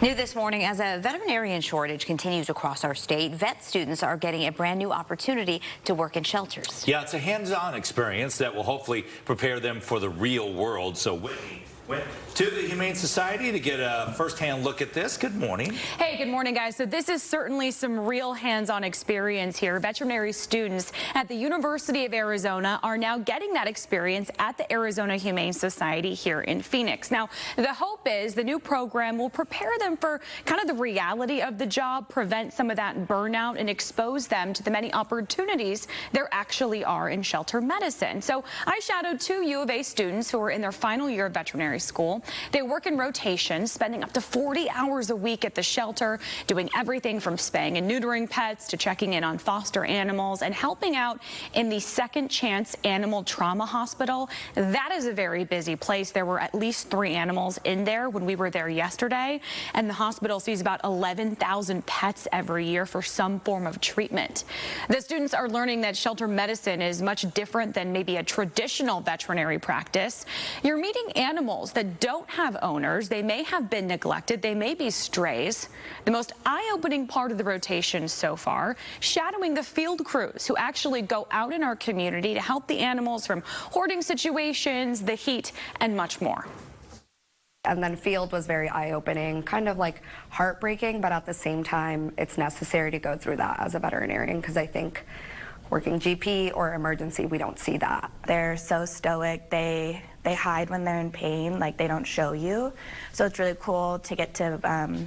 New this morning, as a veterinarian shortage continues across our state, vet students are getting a brand new opportunity to work in shelters. Yeah, it's a hands-on experience that will hopefully prepare them for the real world. So Whitney went to the Humane Society to get a first-hand look at this. Good morning. Hey, good morning, guys. So this is certainly some real hands-on experience here. Veterinary students at the University of Arizona are now getting that experience at the Arizona Humane Society here in Phoenix. Now, the hope is the new program will prepare them for kind of the reality of the job, prevent some of that burnout, and expose them to the many opportunities there actually are in shelter medicine. So I shadowed two U of A students who are in their final year of veterinary school. They work in rotations, spending up to 40 hours a week at the shelter, doing everything from spaying and neutering pets to checking in on foster animals and helping out in the Second Chance Animal Trauma Hospital. That is a very busy place. There were at least 3 animals in there when we were there yesterday, and the hospital sees about 11,000 pets every year for some form of treatment. The students are learning that shelter medicine is much different than maybe a traditional veterinary practice. You're meeting animals that don't have owners. They may have been neglected. They may be strays. The most eye-opening part of the rotation so far, shadowing the field crews who actually go out in our community to help the animals from hoarding situations, the heat, and much more. And then field was very eye-opening, kind of like heartbreaking, but at the same time, it's necessary to go through that as a veterinarian, because I think working GP or emergency, we don't see that. They're so stoic. They hide when they're in pain, like they don't show you. So it's really cool to get to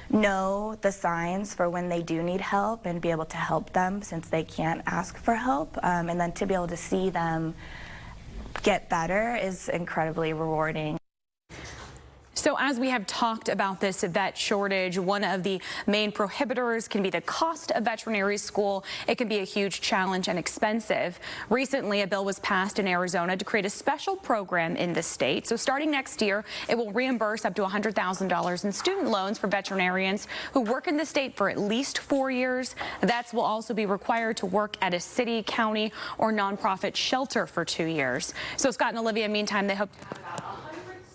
know the signs for when they do need help and be able to help them since they can't ask for help. And then to be able to see them get better is incredibly rewarding. So as we have talked about this vet shortage, one of the main prohibitors can be the cost of veterinary school. It can be a huge challenge and expensive. Recently, a bill was passed in Arizona to create a special program in the state. So starting next year, it will reimburse up to $100,000 in student loans for veterinarians who work in the state for at least 4 years. Vets will also be required to work at a city, county, or nonprofit shelter for 2 years. So Scott and Olivia, meantime, they hope to have about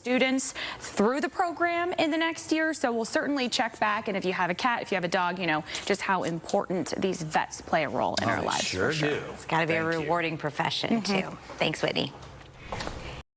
students through the program in the next year. So we'll certainly check back. And if you have a cat, if you have a dog, you know just how important these vets play a role in our lives. Sure do. It's got to be a rewarding profession, too. Thanks, Whitney.